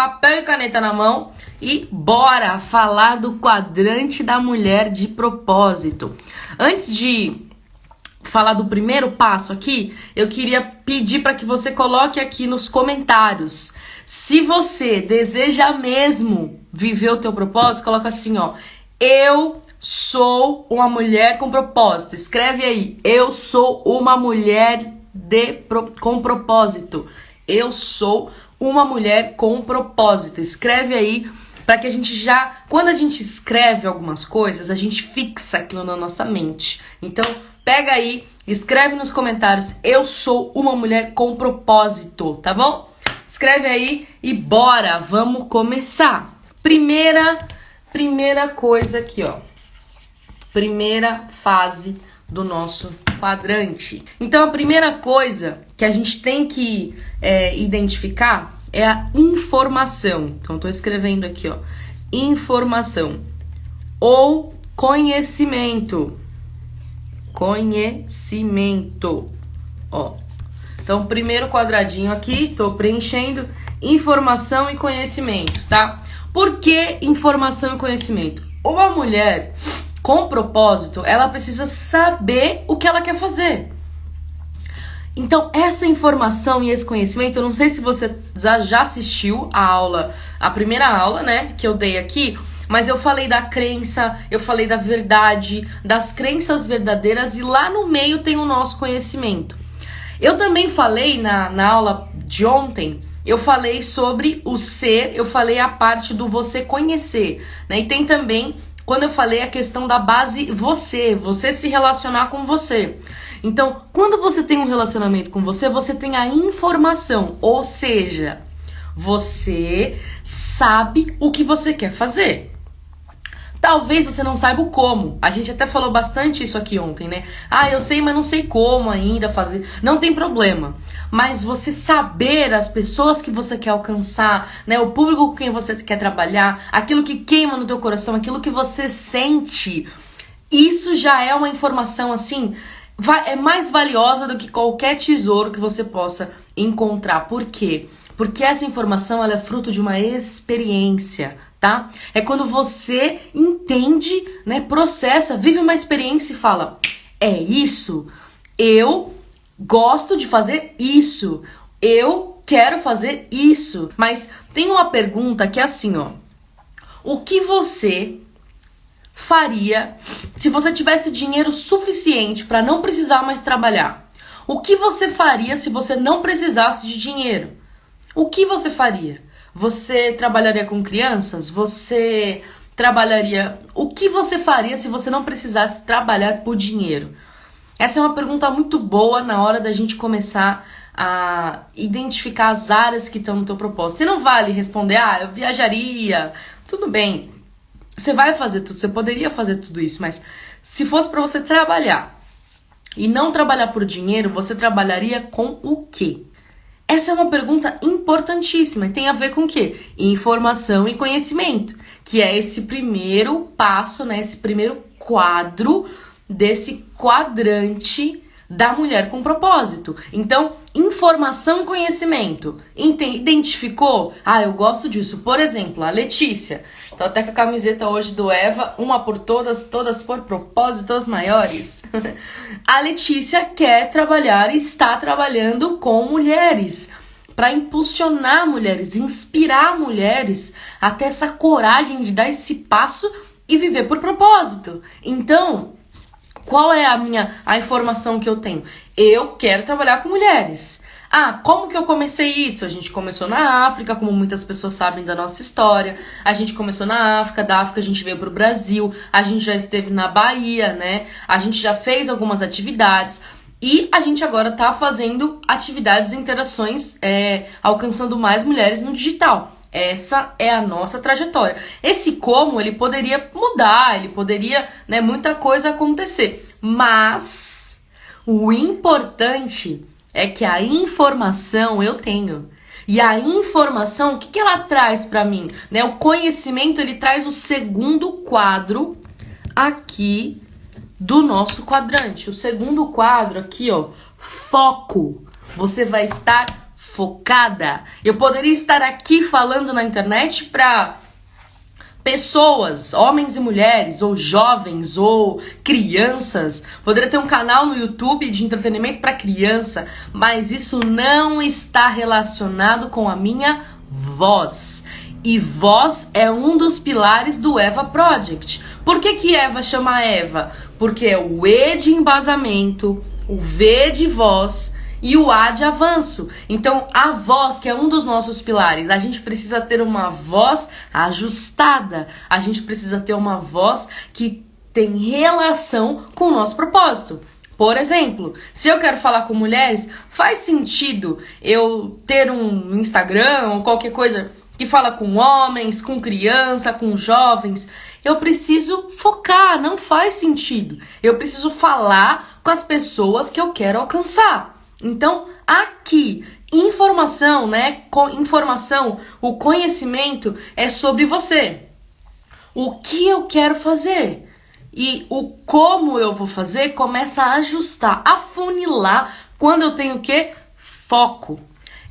papel e caneta na mão e bora falar do quadrante da mulher de propósito. Antes de falar do primeiro passo aqui, eu queria pedir para que você coloque aqui nos comentários. Se você deseja mesmo viver o teu propósito, coloca assim, ó. Eu sou uma mulher com propósito. Escreve aí. Eu sou uma mulher com propósito. Eu sou uma mulher com propósito. Escreve aí para que a gente já... Quando a gente escreve algumas coisas, a gente fixa aquilo na nossa mente. Então, pega aí, escreve nos comentários. Eu sou uma mulher com propósito, tá bom? Escreve aí e bora, vamos começar. Primeira coisa aqui, ó. Primeira fase do nosso quadrante. Então, a primeira coisa que a gente tem que identificar é a informação. Então, tô escrevendo aqui, ó. Informação ou conhecimento. Conhecimento, ó. Então, primeiro quadradinho aqui, tô preenchendo informação e conhecimento, tá? Por que informação e conhecimento? Uma mulher com propósito, ela precisa saber o que ela quer fazer. Então, essa informação e esse conhecimento, eu não sei se você já assistiu a primeira aula, né, que eu dei aqui, mas eu falei da crença, eu falei da verdade, das crenças verdadeiras e lá no meio tem o nosso conhecimento. Eu também falei na aula de ontem, eu falei sobre o ser, eu falei a parte do você conhecer, né? E tem também, quando eu falei a questão da base você se relacionar com você. Então, quando você tem um relacionamento com você, você tem a informação, ou seja, você sabe o que você quer fazer. Talvez você não saiba o como. A gente até falou bastante isso aqui ontem, né? Ah, eu sei, mas não sei como ainda fazer. Não tem problema. Mas você saber as pessoas que você quer alcançar, né? O público com quem você quer trabalhar, aquilo que queima no teu coração, aquilo que você sente, isso já é uma informação, assim, é mais valiosa do que qualquer tesouro que você possa encontrar. Por quê? Porque essa informação, ela é fruto de uma experiência, tá? É quando você entende, né, processa, vive uma experiência e fala, é isso, eu gosto de fazer isso, eu quero fazer isso. Mas tem uma pergunta que é assim, ó, o que você faria se você tivesse dinheiro suficiente para não precisar mais trabalhar? O que você faria se você não precisasse de dinheiro? O que você faria? Você trabalharia com crianças? Você trabalharia... O que você faria se você não precisasse trabalhar por dinheiro? Essa é uma pergunta muito boa na hora da gente começar a identificar as áreas que estão no teu propósito. E não vale responder, eu viajaria, tudo bem. Você vai fazer tudo, você poderia fazer tudo isso, mas se fosse para você trabalhar e não trabalhar por dinheiro, você trabalharia com o quê? Essa é uma pergunta importantíssima e tem a ver com o quê? Informação e conhecimento, que é esse primeiro passo, né? Esse primeiro quadro desse quadrante da mulher com propósito. Então, informação e conhecimento. Identificou? Eu gosto disso. Por exemplo, a Letícia. Tô até com a camiseta hoje do Eva, uma por todas, todas por propósitos maiores. A Letícia quer trabalhar e está trabalhando com mulheres, para impulsionar mulheres, inspirar mulheres a ter essa coragem de dar esse passo e viver por propósito. Então, qual é a informação que eu tenho? Eu quero trabalhar com mulheres. Como que eu comecei isso? A gente começou na África, como muitas pessoas sabem da nossa história. A gente começou na África, da África a gente veio pro Brasil, a gente já esteve na Bahia, né? A gente já fez algumas atividades e a gente agora tá fazendo atividades e interações, alcançando mais mulheres no digital. Essa é a nossa trajetória. Esse como, ele poderia mudar, ele poderia, né, muita coisa acontecer. Mas o importante é que a informação eu tenho. E a informação, o que ela traz para mim? Né? O conhecimento, ele traz o segundo quadro aqui do nosso quadrante. O segundo quadro aqui, ó, foco. Você vai estar focada, eu poderia estar aqui falando na internet para pessoas, homens e mulheres, ou jovens, ou crianças. Poderia ter um canal no YouTube de entretenimento para criança, mas isso não está relacionado com a minha voz. E voz é um dos pilares do Eva Project. Por que Eva chama Eva? Porque é o E de embasamento, o V de voz e o A de avanço. Então, a voz, que é um dos nossos pilares, a gente precisa ter uma voz ajustada. A gente precisa ter uma voz que tem relação com o nosso propósito. Por exemplo, se eu quero falar com mulheres, faz sentido eu ter um Instagram ou qualquer coisa que fala com homens, com criança, com jovens? Eu preciso focar, não faz sentido. Eu preciso falar com as pessoas que eu quero alcançar. Então, aqui, informação, né? Informação, o conhecimento é sobre você. O que eu quero fazer e o como eu vou fazer começa a ajustar, a funilar quando eu tenho o quê? Foco.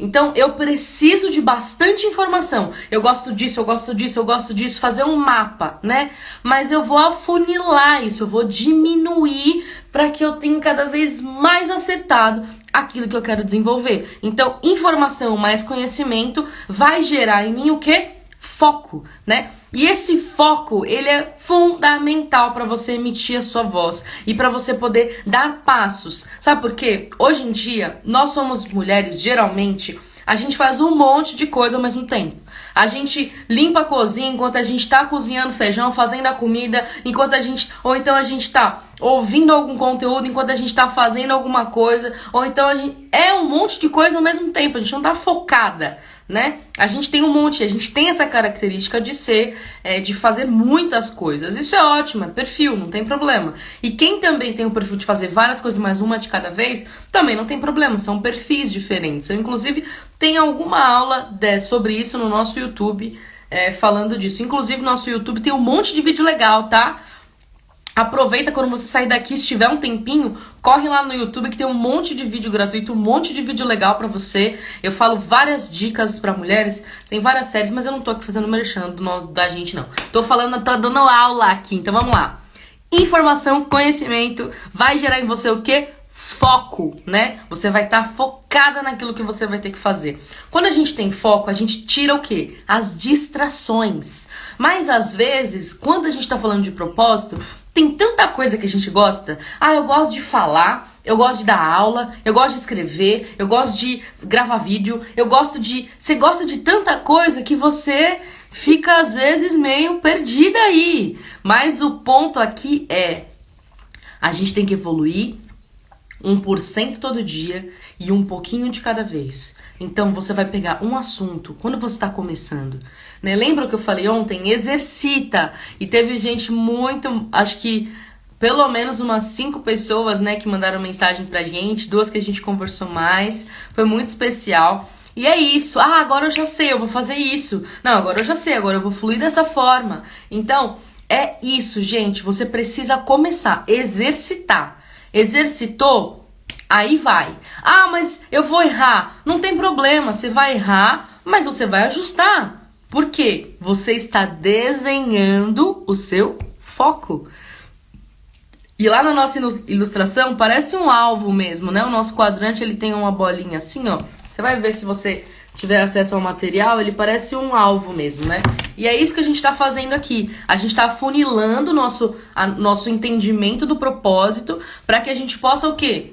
Então, eu preciso de bastante informação. Eu gosto disso, eu gosto disso, eu gosto disso, fazer um mapa, né? Mas eu vou afunilar isso, eu vou diminuir para que eu tenha cada vez mais acertado aquilo que eu quero desenvolver. Então, informação mais conhecimento vai gerar em mim o quê? Foco, né? E esse foco, ele é fundamental para você emitir a sua voz e para você poder dar passos. Sabe por quê? Hoje em dia, nós somos mulheres, geralmente, a gente faz um monte de coisa ao mesmo tempo. A gente limpa a cozinha enquanto a gente tá cozinhando feijão, fazendo a comida, enquanto a gente... Ou então a gente tá ouvindo algum conteúdo enquanto a gente tá fazendo alguma coisa. Ou então a gente... É um monte de coisa ao mesmo tempo, a gente não tá focada, né? A gente tem um monte, a gente tem essa característica de ser, de fazer muitas coisas. Isso é ótimo, é perfil, não tem problema. E quem também tem o perfil de fazer várias coisas, mais uma de cada vez, também não tem problema, são perfis diferentes. Eu, inclusive, tenho alguma aula sobre isso no nosso YouTube, falando disso. Inclusive, nosso YouTube tem um monte de vídeo legal, tá? Aproveita quando você sair daqui, se tiver um tempinho, corre lá no YouTube que tem um monte de vídeo gratuito, um monte de vídeo legal pra você. Eu falo várias dicas pra mulheres, tem várias séries, mas eu não tô aqui fazendo merchan da gente, não. Tô dando aula aqui, então vamos lá. Informação, conhecimento, vai gerar em você o quê? Foco, né? Você vai estar focada naquilo que você vai ter que fazer. Quando a gente tem foco, a gente tira o quê? As distrações. Mas às vezes, quando a gente tá falando de propósito, tem tanta coisa que a gente gosta. Ah, eu gosto de falar, eu gosto de dar aula, eu gosto de escrever, eu gosto de gravar vídeo, eu gosto de... Você gosta de tanta coisa que você fica às vezes meio perdida aí. Mas o ponto aqui é, a gente tem que evoluir 1% todo dia e um pouquinho de cada vez. Então você vai pegar um assunto quando você está começando, né? Lembra o que eu falei ontem? Exercita. E teve gente muito, acho que pelo menos umas 5 pessoas, né, que mandaram mensagem pra gente, 2 que a gente conversou mais. Foi muito especial. E é isso. Ah, agora eu já sei, eu vou fazer isso. Não, agora eu já sei, agora eu vou fluir dessa forma. Então, é isso, gente. Você precisa começar, exercitar. Exercitou? Aí vai. Ah, mas eu vou errar. Não tem problema, você vai errar, mas você vai ajustar. Por quê? Você está desenhando o seu foco. E lá na nossa ilustração parece um alvo mesmo, né? O nosso quadrante, ele tem uma bolinha assim, ó. Você vai ver, se você tiver acesso ao material, ele parece um alvo mesmo, né? E é isso que a gente está fazendo aqui. A gente está afunilando nosso entendimento do propósito para que a gente possa o quê?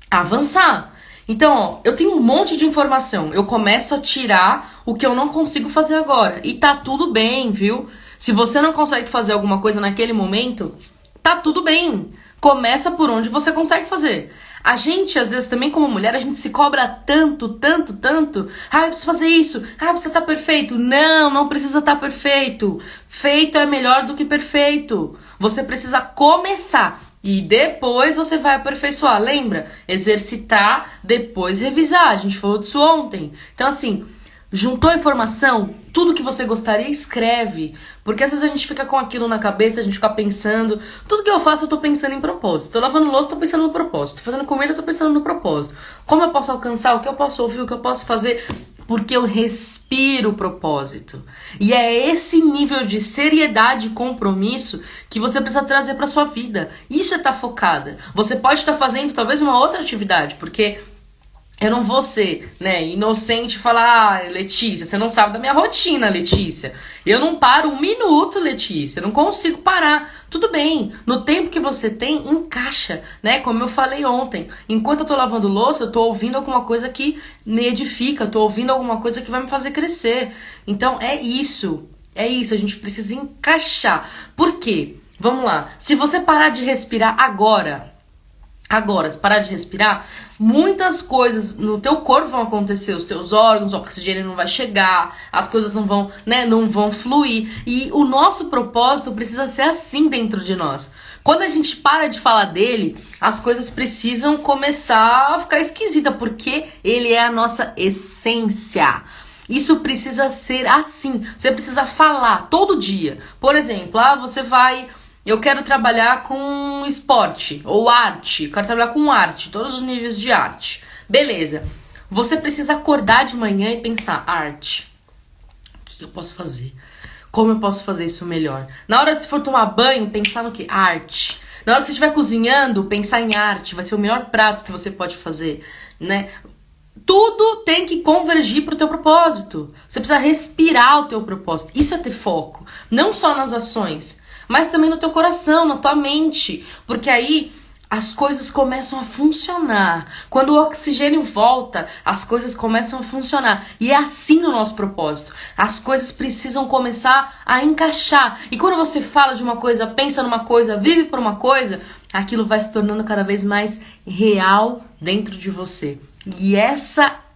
Avançar. Então, ó, eu tenho um monte de informação. Eu começo a tirar o que eu não consigo fazer agora. E tá tudo bem, viu? Se você não consegue fazer alguma coisa naquele momento, tá tudo bem. Começa por onde você consegue fazer. A gente, às vezes, também como mulher, a gente se cobra tanto, tanto, tanto. Ah, eu preciso fazer isso. Ah, precisa estar perfeito. Não, não precisa estar perfeito. Feito é melhor do que perfeito. Você precisa começar. E depois você vai aperfeiçoar. Lembra? Exercitar, depois revisar. A gente falou disso ontem. Então, assim, Juntou informação? Tudo que você gostaria, escreve. Porque às vezes a gente fica com aquilo na cabeça, a gente fica pensando. Tudo que eu faço, eu tô pensando em propósito. Tô lavando louça, tô pensando no propósito. Tô fazendo comida, eu tô pensando no propósito. Como eu posso alcançar? O que eu posso ouvir? O que eu posso fazer? Porque eu respiro o propósito. E é esse nível de seriedade e compromisso que você precisa trazer pra sua vida. Isso é estar focada. Você pode estar fazendo talvez uma outra atividade, porque eu não vou ser, inocente e falar, Letícia, você não sabe da minha rotina, Letícia. Eu não paro um minuto, Letícia, eu não consigo parar. Tudo bem, no tempo que você tem, encaixa, né? Como eu falei ontem, enquanto eu tô lavando louça, eu tô ouvindo alguma coisa que me edifica, eu tô ouvindo alguma coisa que vai me fazer crescer. Então é isso, a gente precisa encaixar. Por quê? Vamos lá, se você parar de respirar agora, se parar de respirar, muitas coisas no teu corpo vão acontecer, os teus órgãos, o oxigênio não vai chegar, as coisas não vão fluir. E o nosso propósito precisa ser assim dentro de nós. Quando a gente para de falar dele, as coisas precisam começar a ficar esquisita, porque ele é a nossa essência. Isso precisa ser assim. Você precisa falar todo dia. Por exemplo, eu quero trabalhar com esporte ou arte. Eu quero trabalhar com arte, todos os níveis de arte. Beleza. Você precisa acordar de manhã e pensar, arte. O que eu posso fazer? Como eu posso fazer isso melhor? Na hora que você for tomar banho, pensar no que? Arte. Na hora que você estiver cozinhando, pensar em arte. Vai ser o melhor prato que você pode fazer, né? Tudo tem que convergir para o teu propósito. Você precisa respirar o teu propósito. Isso é ter foco. Não só nas ações, mas também no teu coração, na tua mente. Porque aí as coisas começam a funcionar. Quando o oxigênio volta, as coisas começam a funcionar. E é assim no nosso propósito. As coisas precisam começar a encaixar. E quando você fala de uma coisa, pensa numa coisa, vive por uma coisa, aquilo vai se tornando cada vez mais real dentro de você. E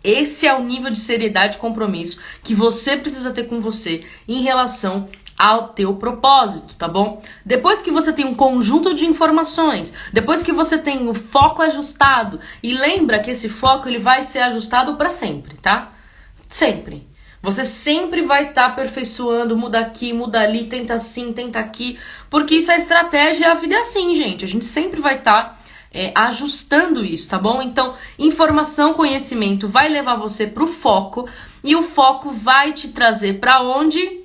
esse é o nível de seriedade e compromisso que você precisa ter com você em relação ao teu propósito, tá bom? Depois que você tem um conjunto de informações, depois que você tem o foco ajustado, e lembra que esse foco ele vai ser ajustado para sempre, tá? Sempre. Você sempre vai estar aperfeiçoando, muda aqui, muda ali, tenta assim, tenta aqui, porque isso é estratégia e a vida é assim, gente. A gente sempre vai estar ajustando isso, tá bom? Então, informação, conhecimento vai levar você pro foco, e o foco vai te trazer para onde?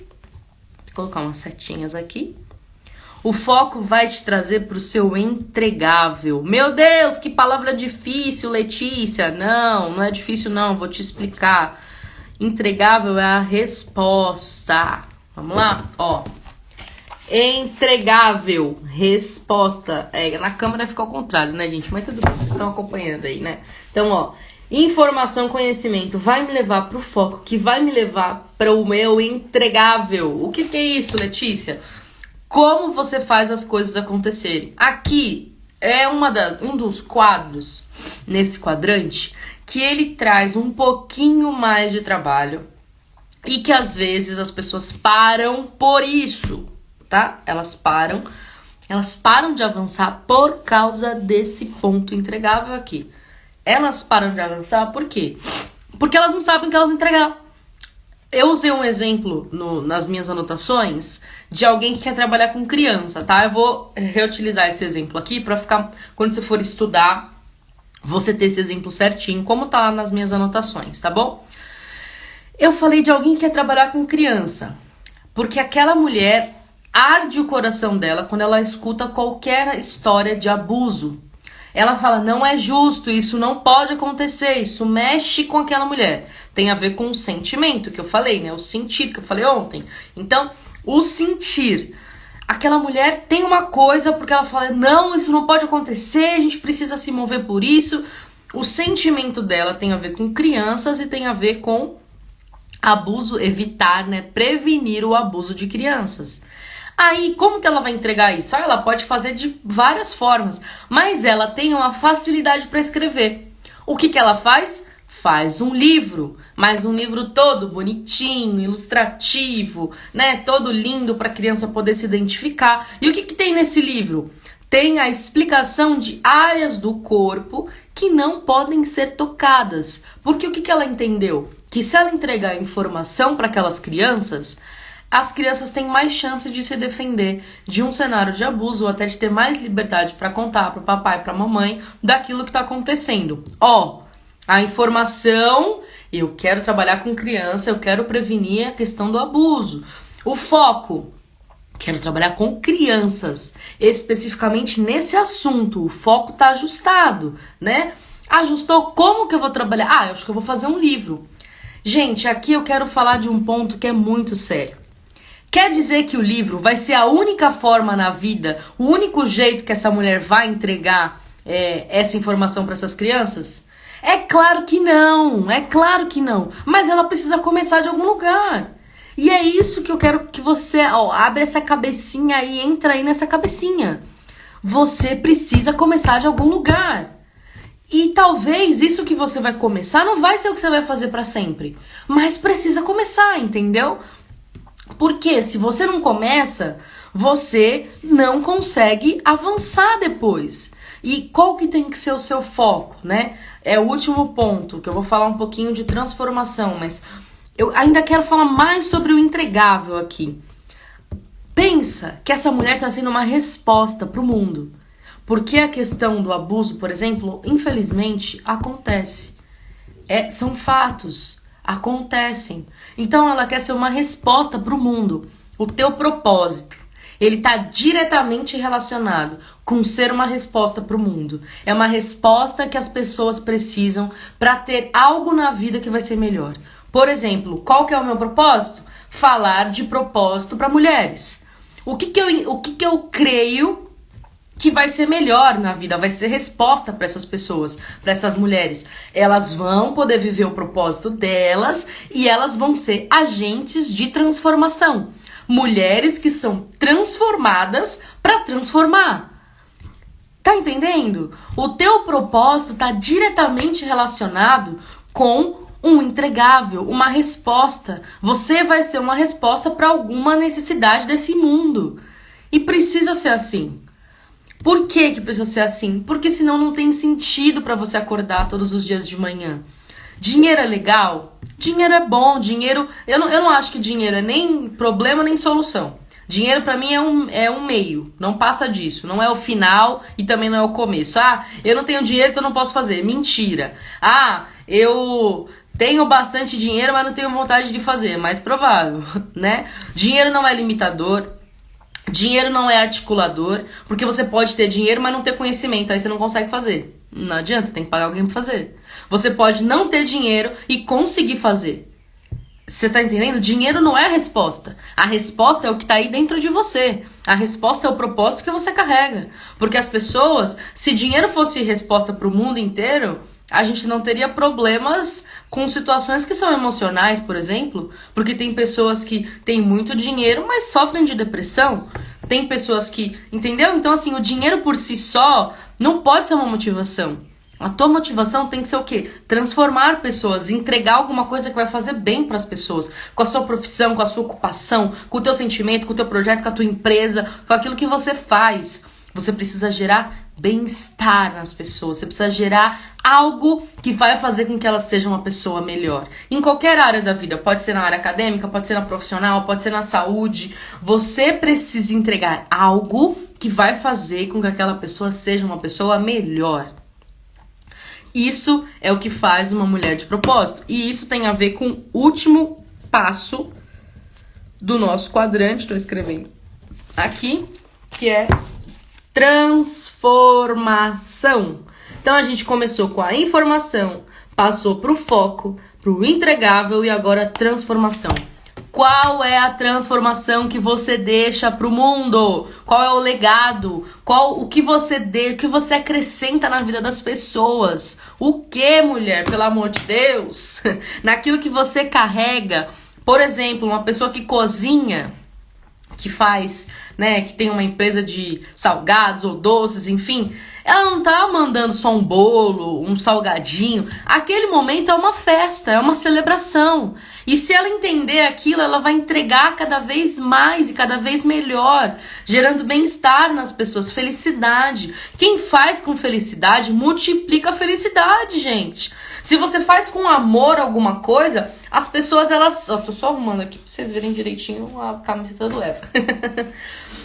Vou colocar umas setinhas aqui. O foco vai te trazer pro seu entregável. Meu Deus, que palavra difícil, Letícia. Não é difícil não, vou te explicar. Entregável é a resposta. Vamos lá? Ó. Entregável, resposta. Na câmera fica ao contrário, né, gente? Mas tudo bem, vocês estão acompanhando aí, né? Então, ó, informação, conhecimento vai me levar pro foco, que vai me levar para o meu entregável. O que é isso, Letícia? Como você faz as coisas acontecerem. Aqui é um dos quadros, nesse quadrante, que ele traz um pouquinho mais de trabalho e que às vezes as pessoas param por isso. Tá? Elas param de avançar por causa desse ponto entregável aqui. Elas param de avançar por quê? Porque elas não sabem o que elas entregar. Eu usei um exemplo nas minhas anotações de alguém que quer trabalhar com criança, tá? Eu vou reutilizar esse exemplo aqui pra ficar, quando você for estudar, você ter esse exemplo certinho, como tá lá nas minhas anotações, tá bom? Eu falei de alguém que quer trabalhar com criança, porque aquela mulher arde o coração dela quando ela escuta qualquer história de abuso. Ela fala, não é justo, isso não pode acontecer, isso mexe com aquela mulher. Tem a ver com o sentimento que eu falei, né? O sentir que eu falei ontem. Então, o sentir. Aquela mulher tem uma coisa porque ela fala, não, isso não pode acontecer, a gente precisa se mover por isso. O sentimento dela tem a ver com crianças e tem a ver com abuso, evitar, né? Prevenir o abuso de crianças. Aí, como que ela vai entregar isso? Ela pode fazer de várias formas, mas ela tem uma facilidade para escrever. O que ela faz? Faz um livro, mas um livro todo bonitinho, ilustrativo, né? Todo lindo para a criança poder se identificar. E o que tem nesse livro? Tem a explicação de áreas do corpo que não podem ser tocadas. Porque o que ela entendeu? que se ela entregar informação para aquelas crianças, as crianças têm mais chance de se defender de um cenário de abuso ou até de ter mais liberdade para contar para o papai, para a mamãe, daquilo que está acontecendo. A informação, eu quero trabalhar com criança, eu quero prevenir a questão do abuso. O foco, quero trabalhar com crianças, especificamente nesse assunto. O foco está ajustado, né? Ajustou, como que eu vou trabalhar? Eu acho que eu vou fazer um livro. Gente, aqui eu quero falar de um ponto que é muito sério. Quer dizer que o livro vai ser a única forma na vida, o único jeito que essa mulher vai entregar essa informação para essas crianças? É claro que não, mas ela precisa começar de algum lugar. E é isso que eu quero que você, abre essa cabecinha aí, entra aí nessa cabecinha. Você precisa começar de algum lugar. E talvez isso que você vai começar não vai ser o que você vai fazer para sempre, mas precisa começar, entendeu? Porque se você não começa, você não consegue avançar depois. E qual que tem que ser o seu foco, né? É o último ponto, que eu vou falar um pouquinho de transformação, mas eu ainda quero falar mais sobre o entregável aqui. Pensa que essa mulher está sendo uma resposta para o mundo. Porque a questão do abuso, por exemplo, infelizmente, acontece. São fatos, acontecem. Então ela quer ser uma resposta para o mundo. O teu propósito, ele está diretamente relacionado com ser uma resposta para o mundo. É uma resposta que as pessoas precisam para ter algo na vida que vai ser melhor. Por exemplo, qual que é o meu propósito? Falar de propósito para mulheres. O que eu creio que vai ser melhor na vida, vai ser resposta para essas pessoas, para essas mulheres. Elas vão poder viver o propósito delas e elas vão ser agentes de transformação. Mulheres que são transformadas para transformar. Tá entendendo? O teu propósito está diretamente relacionado com um entregável, uma resposta. Você vai ser uma resposta para alguma necessidade desse mundo. E precisa ser assim. Por que precisa ser assim? Porque senão não tem sentido para você acordar todos os dias de manhã. Dinheiro é legal? Dinheiro é bom, dinheiro... Eu não acho que dinheiro é nem problema nem solução. Dinheiro pra mim é um meio, não passa disso. Não é o final e também não é o começo. Eu não tenho dinheiro, então eu não posso fazer. Mentira. Eu tenho bastante dinheiro, mas não tenho vontade de fazer. Mais provável, né? Dinheiro não é limitador. Dinheiro não é articulador, porque você pode ter dinheiro, mas não ter conhecimento, aí você não consegue fazer. Não adianta, tem que pagar alguém pra fazer. Você pode não ter dinheiro e conseguir fazer. Você tá entendendo? Dinheiro não é a resposta. A resposta é o que tá aí dentro de você. A resposta é o propósito que você carrega. Porque as pessoas, se dinheiro fosse resposta pro mundo inteiro, a gente não teria problemas com situações que são emocionais, por exemplo, porque tem pessoas que têm muito dinheiro, mas sofrem de depressão. Tem pessoas que, entendeu? Então, assim, o dinheiro por si só não pode ser uma motivação. A tua motivação tem que ser o quê? Transformar pessoas, entregar alguma coisa que vai fazer bem para as pessoas, com a sua profissão, com a sua ocupação, com o teu sentimento, com o teu projeto, com a tua empresa, com aquilo que você faz. Você precisa gerar bem-estar nas pessoas, você precisa gerar algo que vai fazer com que ela seja uma pessoa melhor. Em qualquer área da vida, pode ser na área acadêmica, pode ser na profissional, pode ser na saúde. Você precisa entregar algo que vai fazer com que aquela pessoa seja uma pessoa melhor. Isso é o que faz uma mulher de propósito. E isso tem a ver com o último passo do nosso quadrante, estou escrevendo aqui, que é transformação. Então a gente começou com a informação, passou para o foco, para o entregável e agora transformação. Qual é a transformação que você deixa para o mundo? Qual é o legado? O que você o que você acrescenta na vida das pessoas? O que, mulher, pelo amor de Deus? Naquilo que você carrega. Por exemplo, uma pessoa que cozinha, que faz, né, que tem uma empresa de salgados ou doces, enfim, Ela não tá mandando só um bolo, um salgadinho. Aquele momento é uma festa, é uma celebração. E se ela entender aquilo, ela vai entregar cada vez mais e cada vez melhor, gerando bem-estar nas pessoas, felicidade. Quem faz com felicidade, multiplica a felicidade, gente. Se você faz com amor alguma coisa, as pessoas, elas... Eu tô só arrumando aqui pra vocês verem direitinho a camiseta do Eva.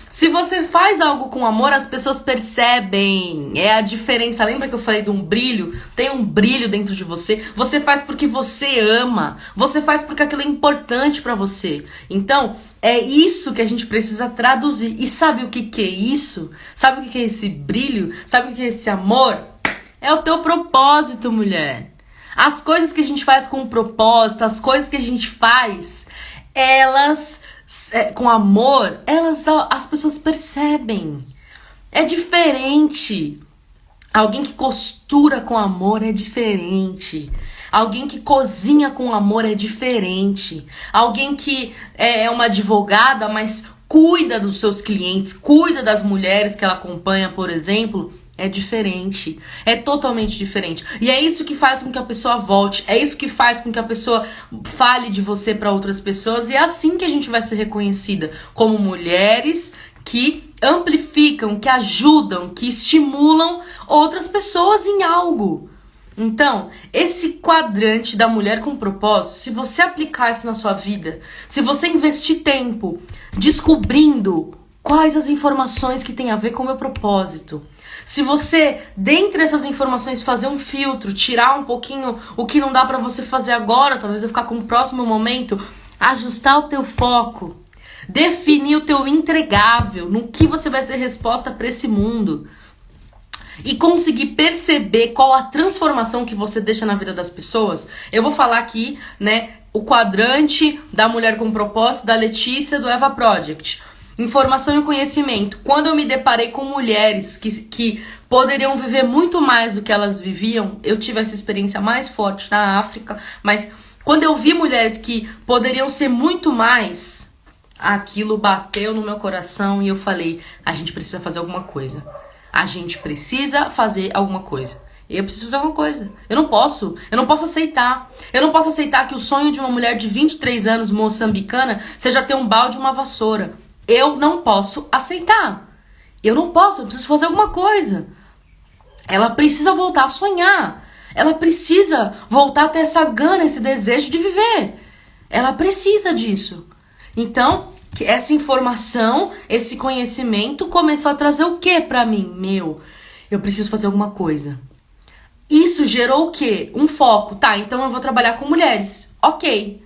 Se você faz algo com amor, as pessoas percebem. É a diferença. Lembra que eu falei de um brilho? Tem um brilho dentro de você. Você faz porque você ama. Você faz porque aquilo é importante pra você. Então, é isso que a gente precisa traduzir. E sabe o que é isso? Sabe o que é esse brilho? Sabe o que é esse amor? É o teu propósito, mulher. As coisas que a gente faz com um propósito, as coisas que a gente faz, elas... com amor, as pessoas percebem. É diferente. Alguém que costura com amor é diferente. Alguém que cozinha com amor é diferente. Alguém que é uma advogada, mas cuida dos seus clientes, cuida das mulheres que ela acompanha, por exemplo, é diferente, é totalmente diferente. E é isso que faz com que a pessoa volte, é isso que faz com que a pessoa fale de você para outras pessoas. E é assim que a gente vai ser reconhecida, como mulheres que amplificam, que ajudam, que estimulam outras pessoas em algo. Então, esse quadrante da mulher com propósito, se você aplicar isso na sua vida, se você investir tempo descobrindo quais as informações que tem a ver com o meu propósito, se você, dentre essas informações, fazer um filtro, tirar um pouquinho o que não dá pra você fazer agora, talvez eu ficar com o próximo momento, ajustar o teu foco, definir o teu entregável, no que você vai ser resposta pra esse mundo, e conseguir perceber qual a transformação que você deixa na vida das pessoas. Eu vou falar aqui, né, o quadrante da mulher com propósito, da Letícia, do Eva Project. Informação e conhecimento. Quando eu me deparei com mulheres que poderiam viver muito mais do que elas viviam, eu tive essa experiência mais forte na África, mas quando eu vi mulheres que poderiam ser muito mais, aquilo bateu no meu coração e eu falei, a gente precisa fazer alguma coisa. A gente precisa fazer alguma coisa. Eu preciso fazer alguma coisa. Eu não posso aceitar. Eu não posso aceitar que o sonho de uma mulher de 23 anos moçambicana seja ter um balde e uma vassoura. Eu não posso aceitar. Eu preciso fazer alguma coisa. Ela precisa voltar a sonhar. Ela precisa voltar a ter essa gana, esse desejo de viver. Ela precisa disso. Então, essa informação, esse conhecimento começou a trazer o que pra mim? Eu preciso fazer alguma coisa. Isso gerou o quê? Um foco. Tá, então eu vou trabalhar com mulheres. Ok.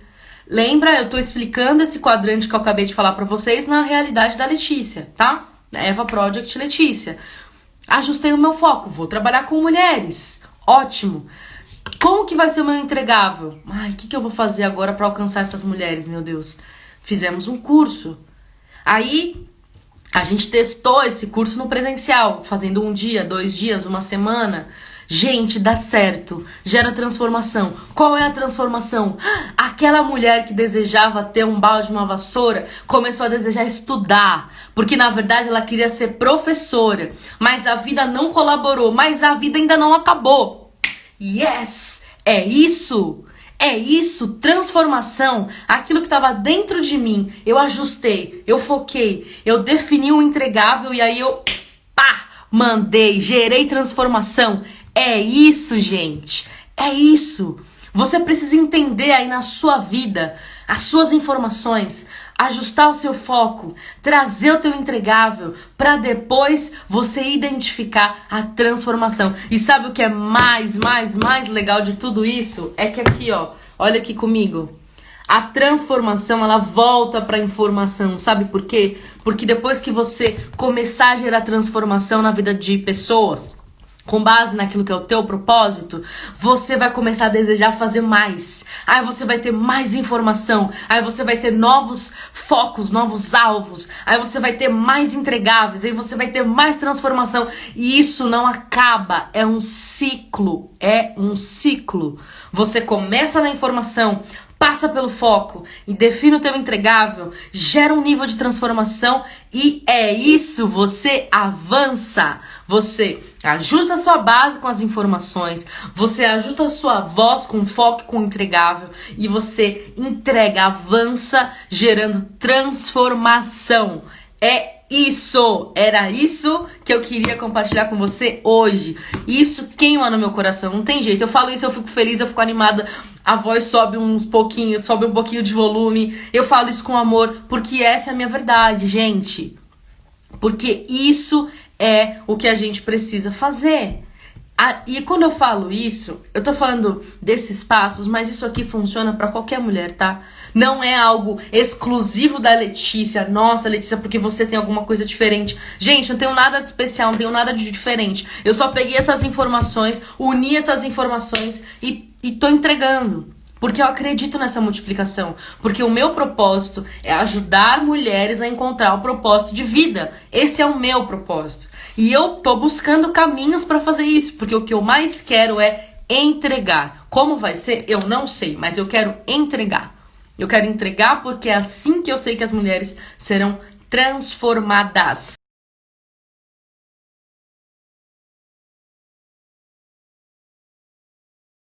Lembra, eu tô explicando esse quadrante que eu acabei de falar pra vocês na realidade da Letícia, tá? Eva Project Letícia. Ajustei o meu foco, vou trabalhar com mulheres. Ótimo. Como que vai ser o meu entregável? Ai, o que eu vou fazer agora pra alcançar essas mulheres, meu Deus? Fizemos um curso. Aí, a gente testou esse curso no presencial, fazendo 1 dia, 2 dias, 1 semana. Gente, dá certo, gera transformação. Qual é a transformação? Aquela mulher que desejava ter um balde e uma vassoura começou a desejar estudar, porque na verdade ela queria ser professora, mas a vida não colaborou, mas a vida ainda não acabou. Yes! É isso! É isso, transformação, aquilo que estava dentro de mim, eu ajustei, eu foquei, eu defini o entregável e aí eu, mandei, gerei transformação. É isso, gente, é isso. Você precisa entender aí na sua vida as suas informações, ajustar o seu foco, trazer o teu entregável para depois você identificar a transformação. E sabe o que é mais legal de tudo isso? É que aqui, ó, olha aqui comigo. A transformação, ela volta para a informação, sabe por quê? Porque depois que você começar a gerar transformação na vida de pessoas, com base naquilo que é o teu propósito, você vai começar a desejar fazer mais. Aí você vai ter mais informação. Aí você vai ter novos focos, novos alvos. Aí você vai ter mais entregáveis. Aí você vai ter mais transformação. E isso não acaba. É um ciclo. É um ciclo. Você começa na informação, Passa pelo foco e define o teu entregável, gera um nível de transformação e é isso, você avança, você ajusta a sua base com as informações, você ajusta a sua voz com foco, com o entregável e você entrega, avança, gerando transformação. Era isso que eu queria compartilhar com você hoje. Isso queima no meu coração, não tem jeito. Eu falo isso, eu fico feliz, eu fico animada. A voz sobe um pouquinho de volume. Eu falo isso com amor, porque essa é a minha verdade, gente. Porque isso é o que a gente precisa fazer. E quando eu falo isso, eu tô falando desses passos, mas isso aqui funciona pra qualquer mulher, tá? Não é algo exclusivo da Letícia. Nossa, Letícia, porque você tem alguma coisa diferente. Gente, não tenho nada de especial, não tenho nada de diferente. Eu só peguei essas informações, uni essas informações e tô entregando. Porque eu acredito nessa multiplicação. Porque o meu propósito é ajudar mulheres a encontrar o propósito de vida. Esse é o meu propósito. E eu tô buscando caminhos para fazer isso. Porque o que eu mais quero é entregar. Como vai ser? Eu não sei. Mas eu quero entregar. Eu quero entregar porque é assim que eu sei que as mulheres serão transformadas.